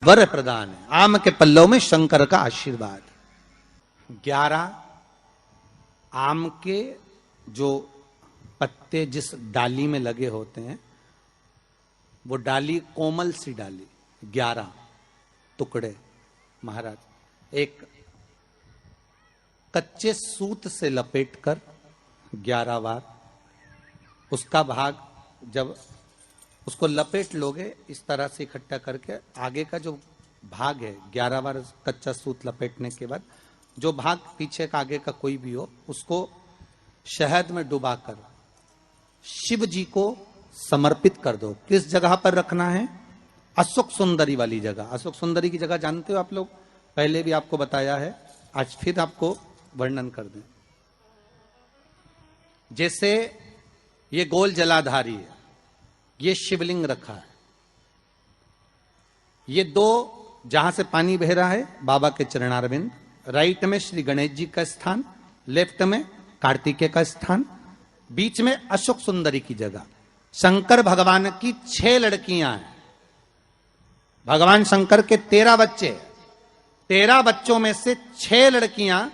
वर प्रदान है। आम के पल्लव में शंकर का आशीर्वाद। 11 आम के जो पत्ते जिस डाली में लगे होते हैं, वो डाली कोमल सी डाली, 11 टुकड़े महाराज एक कच्चे सूत से लपेटकर 11 बार उसका भाग, जब उसको लपेट लोगे इस तरह से इकट्ठा करके, आगे का जो भाग है 11 बार कच्चा सूत लपेटने के बाद जो भाग पीछे का आगे का कोई भी हो, उसको शहद में डुबाकर शिव जी को समर्पित कर दो। किस जगह पर रखना है? अशोक सुंदरी वाली जगह। अशोक सुंदरी की जगह जानते हो आप लोग, पहले भी आपको बताया है, आज फिर आपको वर्णन कर दें। जैसे ये गोल जलाधारी है, ये शिवलिंग रखा है, ये 2 जहां से पानी बह रहा है बाबा के चरणारविंद, राइट में श्री गणेश जी का स्थान, लेफ्ट में कार्तिकेय का स्थान, बीच में अशोक सुंदरी की जगह। शंकर भगवान की 6 लड़कियां हैं। भगवान शंकर के 13 बच्चे, 13 बच्चों में से 6 लड़कियां,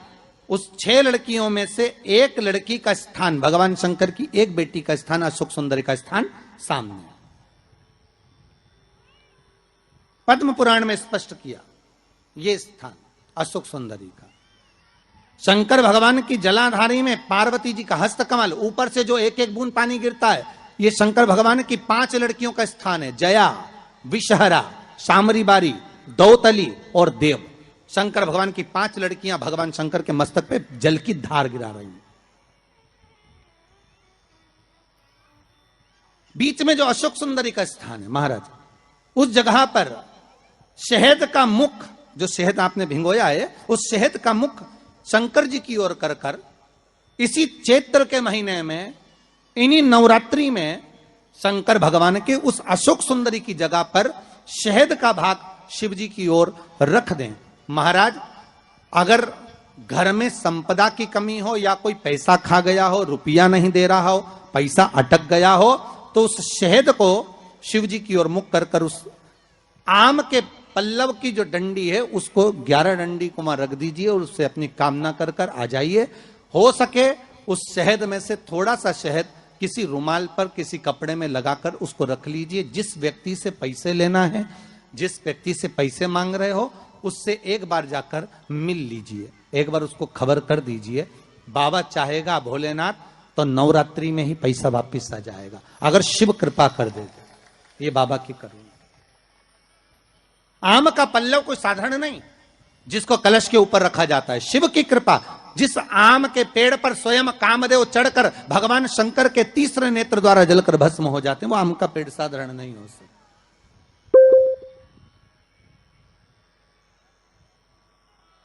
उस 6 लड़कियों में से एक लड़की का स्थान, भगवान शंकर की एक बेटी का स्थान, अशोक सुंदरी का स्थान सामने। पद्म पुराण में स्पष्ट किया ये स्थान अशोक सुंदरी का। शंकर भगवान की जलाधारी में पार्वती जी का हस्तकमल, ऊपर से जो एक एक बूंद पानी गिरता है, ये शंकर भगवान की 5 लड़कियों का स्थान है। जया, विषहरा, शामरीबारी, दौतली और देव। शंकर भगवान की 5 लड़कियां भगवान शंकर के मस्तक पे जल की धार गिरा रही हैं। बीच में जो अशोक सुंदरी का स्थान है महाराज, उस जगह पर शहद का मुख, जो शहद आपने भिंगोया है, उस शहद का मुख शंकर जी की ओर कर कर इसी चैत्र के महीने में, इन्हीं नवरात्रि में शंकर भगवान के उस अशोक सुंदरी की जगह पर शहद का भाग शिव जी की ओर रख दें। महाराज अगर घर में संपदा की कमी हो या कोई पैसा खा गया हो, रुपया नहीं दे रहा हो, पैसा अटक गया हो, तो उस शहद को शिव जी की ओर मुख कर कर उस आम के पल्लव की जो डंडी है उसको 11 डंडी को वहां रख दीजिए और उससे अपनी कामना कर कर आ जाइए। हो सके उस शहद में से थोड़ा सा शहद किसी रुमाल पर, किसी कपड़े में लगाकर उसको रख लीजिए। जिस व्यक्ति से पैसे लेना है, जिस व्यक्ति से पैसे मांग रहे हो, उससे एक बार जाकर मिल लीजिए, एक बार उसको खबर कर दीजिए। बाबा चाहेगा भोलेनाथ तो नवरात्रि में ही पैसा वापिस आ जाएगा, अगर शिव कृपा कर दे। ये बाबा की करुणा। आम का पल्लव कोई साधारण नहीं जिसको कलश के ऊपर रखा जाता है, शिव की कृपा। जिस आम के पेड़ पर स्वयं कामदेव चढ़कर भगवान शंकर के तीसरे नेत्र द्वारा जलकर भस्म हो जाते हैं, वो आम का पेड़ साधारण नहीं हो सकता।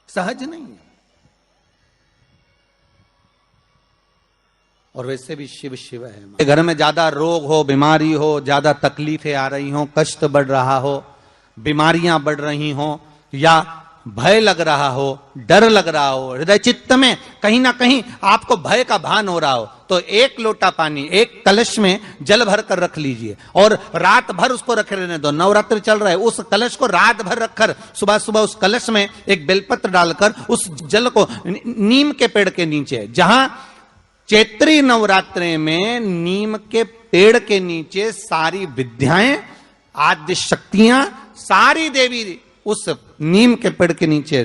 सहज नहीं है। और वैसे भी शिव शिव है। घर में ज्यादा रोग हो, बीमारी हो, ज्यादा तकलीफें आ रही हो, कष्ट बढ़ रहा हो, बीमारियां बढ़ रही हो, या भय लग रहा हो, डर लग रहा हो, हृदय चित्त में कहीं ना कहीं आपको भय का भान हो रहा हो, तो 1 लोटा पानी एक कलश में जल भर कर रख लीजिए और रात भर उसको रखे रहने दो। नवरात्रि चल रहा है, उस कलश को रात भर रखकर सुबह सुबह उस कलश में एक बेलपत्र डालकर उस जल को नीम के पेड़ के नीचे, जहां चैत्री नवरात्रि में नीम के पेड़ के नीचे सारी विद्याएं, आद्य शक्तियां, सारी देवी उस नीम के पेड़ के नीचे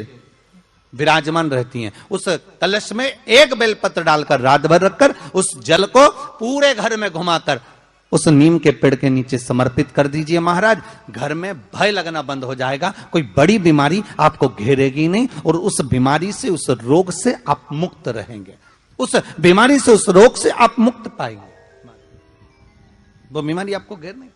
विराजमान रहती हैं। उस कलश में एक बेलपत्र डालकर रात भर रखकर उस जल को पूरे घर में घुमाकर उस नीम के पेड़ के नीचे समर्पित कर दीजिए। महाराज घर में भय लगना बंद हो जाएगा, कोई बड़ी बीमारी आपको घेरेगी नहीं और उस बीमारी से, उस रोग से आप मुक्त रहेंगे। उस बीमारी से, उस रोग से आप मुक्त पाएंगे। वो बीमारी आपको घेर नहीं।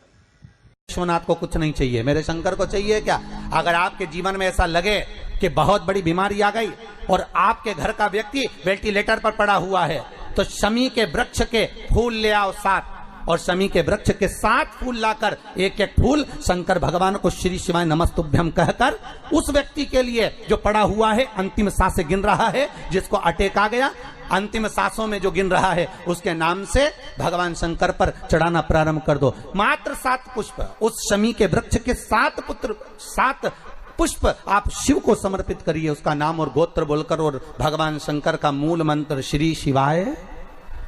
विश्वनाथ को कुछ नहीं चाहिए, मेरे शंकर को चाहिए क्या? अगर आपके जीवन में ऐसा लगे कि बहुत बड़ी बीमारी आ गई और आपके घर का व्यक्ति वेंटिलेटर पर पड़ा हुआ है, तो शमी के वृक्ष के फूल ले आओ 7, और शमी के वृक्ष के 7 फूल लाकर एक एक फूल शंकर भगवान को श्री शिवाय नमस्तुभ्यम कहकर उस व्यक्ति के लिए जो पड़ा हुआ है, अंतिम सांसें गिन रहा है, जिसको अटैक आ गया, अंतिम सांसों में जो गिन रहा है उसके नाम से भगवान शंकर पर चढ़ाना प्रारंभ कर दो। मात्र 7 पुष्प, उस शमी के वृक्ष के 7 पुष्प आप शिव को समर्पित करिए, उसका नाम और गोत्र बोलकर, और भगवान शंकर का मूल मंत्र श्री शिवाय,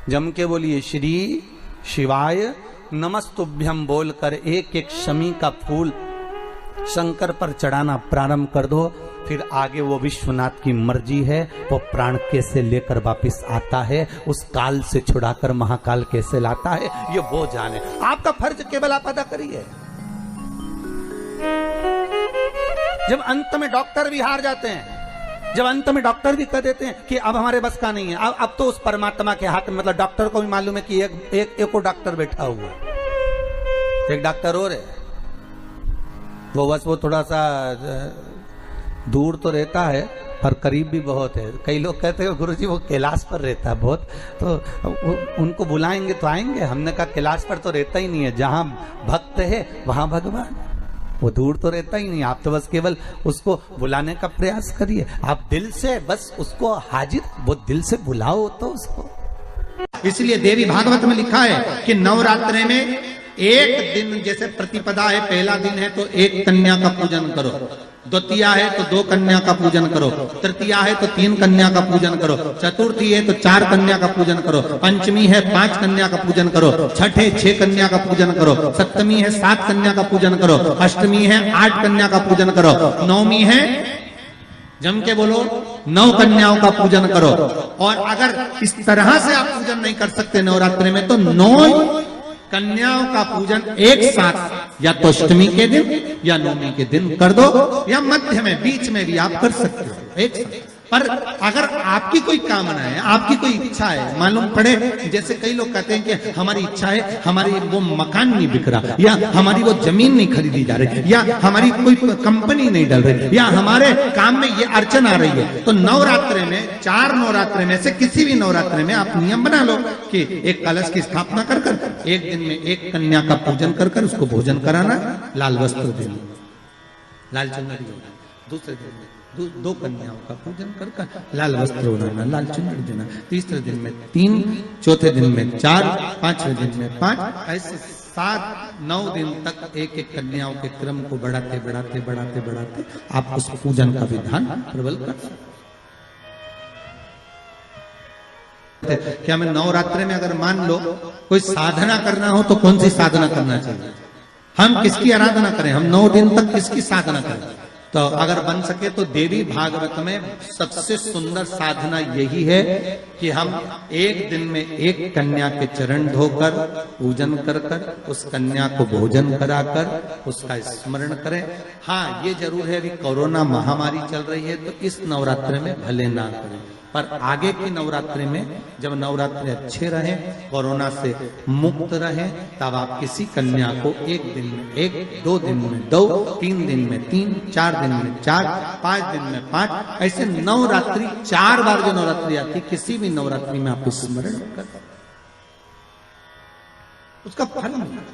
जम के बोलिए श्री शिवाय नमस्तुभ्यम बोलकर एक एक शमी का फूल शंकर पर चढ़ाना प्रारंभ कर दो। फिर आगे वो विश्वनाथ की मर्जी है, वो प्राण कैसे लेकर वापिस आता है, उस काल से छुड़ाकर महाकाल कैसे लाता है, ये वो जाने। आपका फर्ज केवल आप अदा करिए। जब अंत में डॉक्टर भी हार जाते हैं, जब अंत में डॉक्टर भी कह देते हैं कि अब हमारे बस का नहीं है, अब तो उस परमात्मा के हाथ में, मतलब डॉक्टर को भी मालूम है कि एक और डॉक्टर बैठा हुआ है, एक डॉक्टर और है, वो बस वो थोड़ा सा दूर तो रहता है पर करीब भी बहुत है। कई लोग कहते हैं गुरुजी वो कैलाश पर रहता है बहुत, तो उनको बुलाएंगे तो आएंगे। हमने कहा कैलाश पर तो रहता ही नहीं है, जहां भक्त है वहां भगवान, वो दूर तो रहता ही नहीं। आप तो बस केवल उसको बुलाने का प्रयास करिए, आप दिल से बस उसको हाजिर, वो दिल से बुलाओ तो उसको। इसलिए देवी भागवत में लिखा है कि नवरात्रि में एक दिन, जैसे प्रतिपदा है, पहला दिन है तो एक कन्या का पूजन करो, द्वितीया है तो 2 कन्या का पूजन करो, तृतीया है तो 3 कन्या का पूजन करो, चतुर्थी है तो 4 कन्या का पूजन करो, पंचमी है 5 कन्या का पूजन करो, छठ है 6 कन्या का पूजन करो, सप्तमी है 7 कन्या का पूजन करो, अष्टमी है 8 कन्या का पूजन करो, नवमी है, जम के बोलो, 9 कन्याओं का पूजन करो। और अगर इस तरह से आप पूजन नहीं कर सकते नवरात्रि में, तो 9 कन्याओं का पूजन एक साथ, या तो अष्टमी के दिन या नवमी के दिन कर दो, या मध्य में, बीच में भी आप कर सकते हो एक साथ। पर अगर आपकी कोई कामना है, आपकी कोई इच्छा है, मालूम पड़े, जैसे कई लोग कहते हैं कि हमारी इच्छा है, हमारी वो मकान नहीं बिक रहा, या हमारी वो जमीन नहीं खरीदी जा रही, या हमारी कोई कंपनी नहीं डल रही, या हमारे काम में ये अड़चन आ रही है, तो नवरात्रि में, 4 नवरात्रि में से किसी भी नवरात्रि में आप नियम बना लो कि एक कलश की स्थापना कर कर एक दिन में एक कन्या का पूजन कर कर उसको भोजन कराना, लाल वस्त्र देना, लाल चुनरी देना, दूसरे दिन में 2 कन्याओं का पूजन कर कर लाल वस्त्र ओढ़ाना, लाल चुनरी देना, तीसरे दिन में 3, चौथे दिन में 4, 5वें दिन में 5, ऐसे 7-9 दिन तक एक एक कन्याओं के क्रम को बढ़ाते बढ़ाते बढ़ाते बढ़ाते आप उस पूजन का विधान प्रबल कर सकते। क्या मैं नवरात्रि में अगर मान लो कोई साधना करना हो तो कौन सी साधना करना चाहिए? हम किसकी आराधना करें? हम 9 दिन तक किसकी साधना करें? तो अगर बन सके तो देवी भागवत में सबसे सुंदर साधना यही है कि हम एक दिन में एक कन्या के चरण धोकर पूजन कर कर उस कन्या को भोजन कराकर उसका स्मरण करें। हाँ, ये जरूर है अभी कोरोना महामारी चल रही है तो इस नवरात्रि में भले ना करें, पर आगे की नवरात्रि में जब नवरात्रि अच्छे रहें, कोरोना से मुक्त रहें, तब आप किसी कन्या को एक दिन में 1, 2 दिन में 2, 3 दिन में 3, 4 दिन में 4, 5 दिन में 5, ऐसे नवरात्रि 4 बार जो नवरात्रि आती, किसी भी नवरात्रि में आप स्मरण कर उसका फल मिलेगा।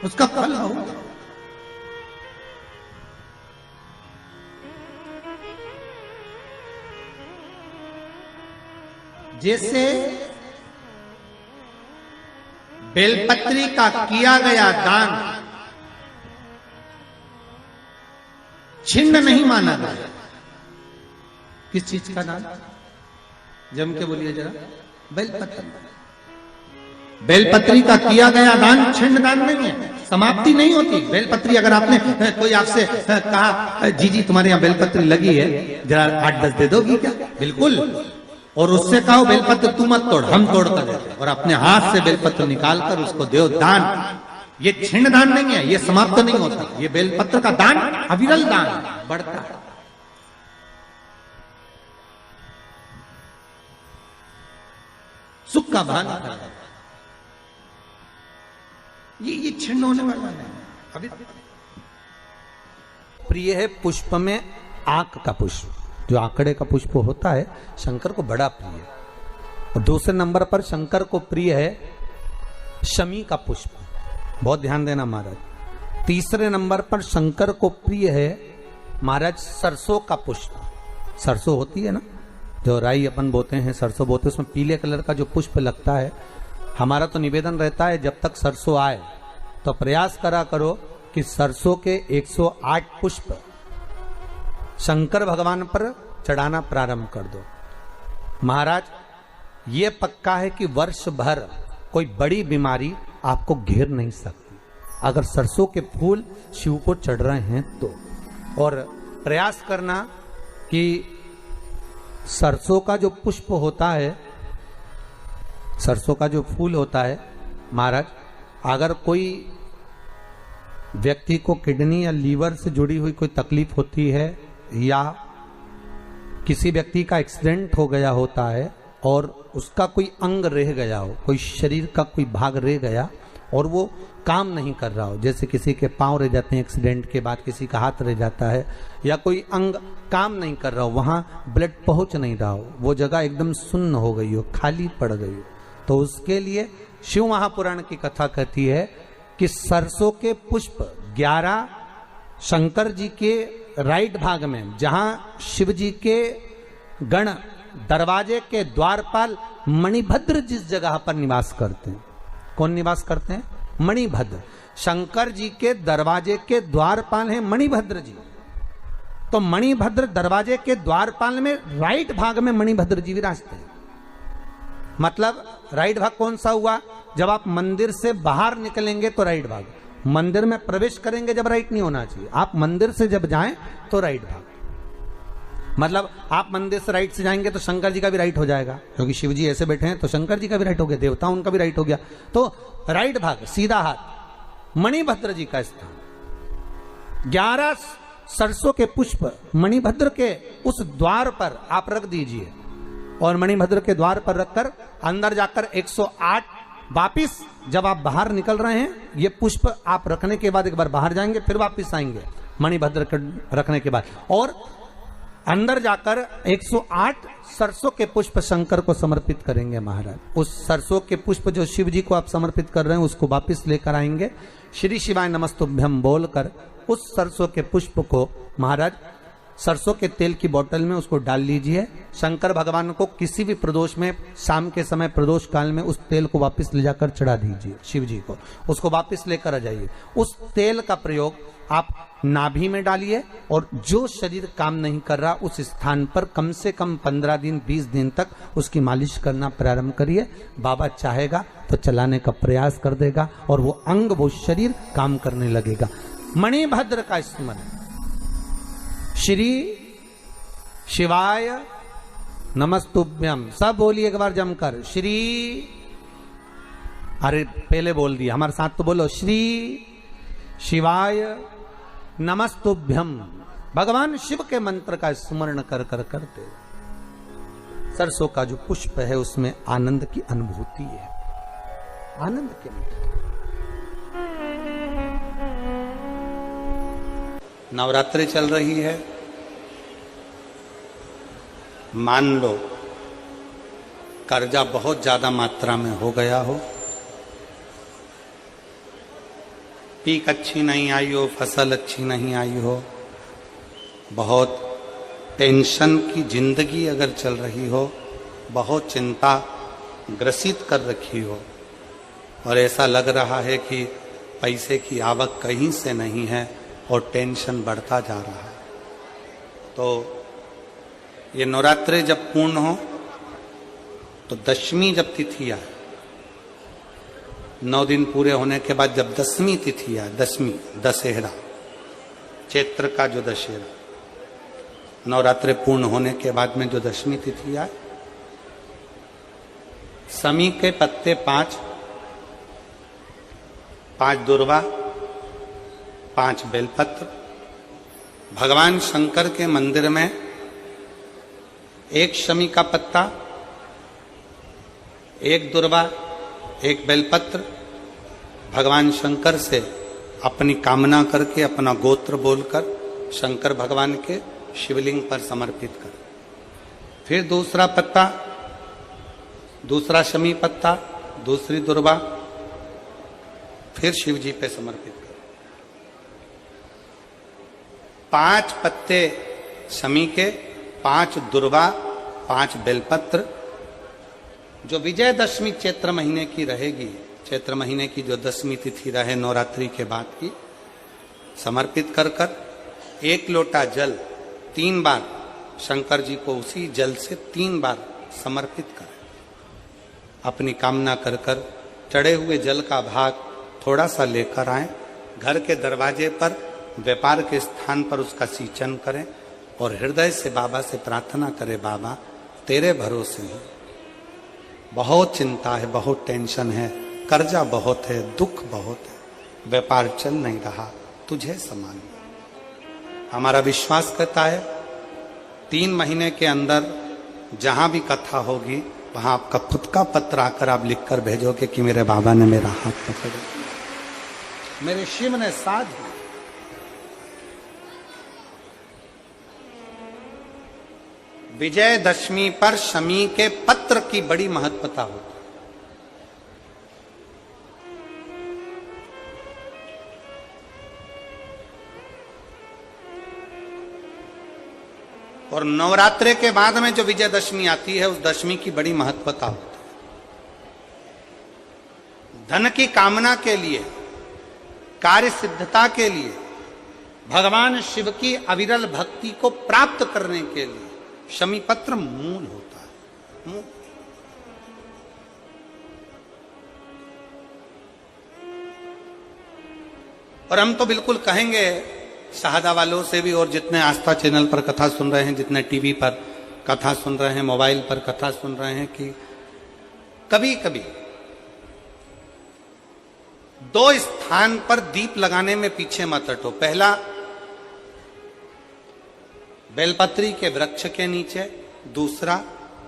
उसका फल होगा। जैसे बेलपत्री का किया गया दान छिन्न नहीं माना गया। किस चीज का दान? जम के बोलिए जरा। बेलपत्री। बेलपत्री का किया गया दान छिन्न दान नहीं है, समाप्ति नहीं होती। बेलपत्री अगर आपने कोई आपसे कहा जी तुम्हारे यहाँ बेलपत्री लगी है, जरा 8-10 दे दोगी क्या? बिल्कुल। और उससे कहो बेलपत्र तू मत तोड़, हम तोड़ कर देते, और अपने हाथ से बेलपत्र निकाल कर उसको दो दान। ये छिन्न दान नहीं है, ये समाप्त नहीं होता। ये बेलपत्र का दान अविरल दान बढ़ता है। सुख का भान करता, ये छिन्न होने वाला नहीं। अभी प्रिय है पुष्प में आक का पुष्प, जो आंकड़े का पुष्प होता है शंकर को बड़ा प्रिय है। और दूसरे नंबर पर शंकर को प्रिय है शमी का पुष्प, बहुत ध्यान देना महाराज। तीसरे नंबर पर शंकर को प्रिय है महाराज सरसों का पुष्प, सरसों होती है ना जो राई अपन बोते हैं, सरसों बोते हैं, उसमें पीले कलर का जो पुष्प लगता है। हमारा तो निवेदन रहता है जब तक सरसों आए तो प्रयास करा करो कि सरसों के 108 पुष्प शंकर भगवान पर चढ़ाना प्रारंभ कर दो। महाराज ये पक्का है कि वर्ष भर कोई बड़ी बीमारी आपको घेर नहीं सकती अगर सरसों के फूल शिव को चढ़ रहे हैं तो। और प्रयास करना कि सरसों का जो पुष्प होता है, सरसों का जो फूल होता है महाराज, अगर कोई व्यक्ति को किडनी या लीवर से जुड़ी हुई कोई तकलीफ होती है या किसी व्यक्ति का एक्सीडेंट हो गया होता है और उसका कोई अंग रह गया हो, कोई शरीर का कोई भाग रह गया और वो काम नहीं कर रहा हो, जैसे किसी के पांव रह जाते हैं एक्सीडेंट के बाद, किसी का हाथ रह जाता है या कोई अंग काम नहीं कर रहा हो, वहां ब्लड पहुंच नहीं रहा हो, वो जगह एकदम सुन्न हो गई हो, खाली पड़ गई हो, तो उसके लिए शिव महापुराण की कथा कहती है कि सरसों के पुष्प 11 शंकर जी के राइट भाग में, जहां शिव जी के गण दरवाजे के द्वारपाल मणिभद्र जिस जगह पर निवास करते हैं, कौन निवास करते हैं? मणिभद्र। शंकर जी के दरवाजे के द्वारपाल हैं मणिभद्र जी। तो मणिभद्र दरवाजे के द्वारपाल में राइट भाग में मणिभद्र जी विराजते हैं। मतलब राइट भाग कौन सा हुआ? जब आप मंदिर से बाहर निकलेंगे तो राइट भाग, मंदिर में प्रवेश करेंगे जब राइट नहीं होना चाहिए, आप मंदिर से जब जाएं तो राइट भाग। मतलब आप मंदिर से राइट से जाएंगे तो शंकर जी का भी राइट हो जाएगा, क्योंकि शिव जी ऐसे बैठे हैं तो शंकर जी का भी राइट हो गया, देवता उनका भी राइट हो गया, तो राइट भाग सीधा हाथ मणिभद्र जी का स्थान। 11 सरसों के पुष्प मणिभद्र के उस द्वार पर आप रख दीजिए और मणिभद्र के द्वार पर रखकर अंदर जाकर 108 वापिस जब आप बाहर निकल रहे हैं, ये पुष्प आप रखने के बाद एक बार बाहर जाएंगे फिर वापिस आएंगे मणिभद्र के रखने के बाद, और अंदर जाकर 108 सरसों के पुष्प शंकर को समर्पित करेंगे महाराज। उस सरसों के पुष्प जो शिव जी को आप समर्पित कर रहे हैं उसको वापिस लेकर आएंगे, श्री शिवाय नमस्तुभ्यम बोलकर उस सरसों के पुष्प को महाराज सरसों के तेल की बोतल में उसको डाल लीजिए। शंकर भगवान को किसी भी प्रदोष में, शाम के समय प्रदोष काल में उस तेल को वापस ले जाकर चढ़ा दीजिए शिव जी को, उसको वापस लेकर आ जाइए। उस तेल का प्रयोग आप नाभि में डालिए और जो शरीर काम नहीं कर रहा उस स्थान पर कम से कम 15 दिन 20 दिन तक उसकी मालिश करना प्रारंभ करिए। बाबा चाहेगा तो चलाने का प्रयास कर देगा और वो अंग, वो शरीर काम करने लगेगा। मणिभद्र का स्मरण, श्री शिवाय नमस्तुभ्यम, सब बोलिए एक बार जमकर, श्री, अरे पहले बोल दिया, हमारे साथ तो बोलो, श्री शिवाय नमस्तुभ्यम। भगवान शिव के मंत्र का स्मरण कर कर करते सरसों का जो पुष्प है उसमें आनंद की अनुभूति है, आनंद की अनुभूति। नवरात्रि चल रही है, मान लो कर्जा बहुत ज्यादा मात्रा में हो गया हो, पीक अच्छी नहीं आई हो, फसल अच्छी नहीं आई हो, बहुत टेंशन की जिंदगी अगर चल रही हो, बहुत चिंता ग्रसित कर रखी हो और ऐसा लग रहा है कि पैसे की आवक कहीं से नहीं है और टेंशन बढ़ता जा रहा है, तो ये नवरात्रि जब पूर्ण हो तो दशमी जब तिथि आए, 9 दिन पूरे होने के बाद जब दसवीं तिथि आए, दसवीं दशहरा, चैत्र का जो दशहरा, नवरात्रि पूर्ण होने के बाद में जो दशमी तिथि आए, समी के पत्ते 5 दुर्वा, 5 बेलपत्र, भगवान शंकर के मंदिर में 1 शमी का पत्ता, 1 दुर्वा, 1 बेलपत्र, भगवान शंकर से अपनी कामना करके, अपना गोत्र बोलकर शंकर भगवान के शिवलिंग पर समर्पित कर। फिर दूसरा पत्ता, दूसरा शमी पत्ता, दूसरी दुर्वा, फिर शिव जी पे समर्पित कर। 5 पत्ते शमी के, 5 दुर्वा, 5 बेलपत्र, जो विजयदशमी चैत्र महीने की रहेगी, चैत्र महीने की जो 10वीं तिथि रहे नवरात्रि के बाद की, समर्पित कर कर 1 लोटा जल 3 बार शंकर जी को उसी जल से 3 बार समर्पित करें। अपनी कामना कर कर चढ़े हुए जल का भाग थोड़ा सा लेकर आए, घर के दरवाजे पर, व्यापार के स्थान पर उसका सिंचन करें और हृदय से बाबा से प्रार्थना करें, बाबा तेरे भरोसे हैं, बहुत चिंता है, बहुत टेंशन है, कर्जा बहुत है, दुख बहुत है, व्यापार चल नहीं रहा, तुझे समान। हमारा विश्वास कहता है 3 महीने के अंदर जहां भी कथा होगी वहां आपका खुद का पत्र आकर आप लिखकर भेजोगे कि मेरे बाबा ने मेरा हाथ पकड़ा, मेरे शिव ने साथ दिया। विजयदशमी पर शमी के पत्र की बड़ी महत्वता होती है। और नवरात्रे के बाद में जो विजयदशमी आती है उस दशमी की बड़ी महत्वता होती है। धन की कामना के लिए, कार्य सिद्धता के लिए, भगवान शिव की अविरल भक्ति को प्राप्त करने के लिए शमी पत्र मूल होता है। मूल। और हम तो बिल्कुल कहेंगे शहादा वालों से भी, और जितने आस्था चैनल पर कथा सुन रहे हैं, जितने टीवी पर कथा सुन रहे हैं, मोबाइल पर कथा सुन रहे हैं, कि कभी कभी 2 स्थान पर दीप लगाने में पीछे मत हटो। पहला, बेलपत्री के वृक्ष के नीचे। दूसरा,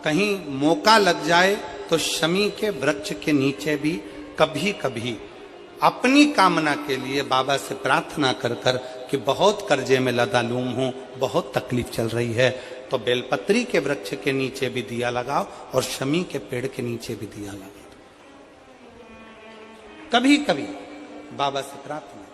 कहीं मौका लग जाए तो शमी के वृक्ष के नीचे भी कभी कभी अपनी कामना के लिए बाबा से प्रार्थना कर कर कि बहुत कर्जे में लदालूम हूं, बहुत तकलीफ चल रही है, तो बेलपत्री के वृक्ष के नीचे भी दिया लगाओ और शमी के पेड़ के नीचे भी दिया लगाओ। कभी कभी बाबा से प्रार्थना।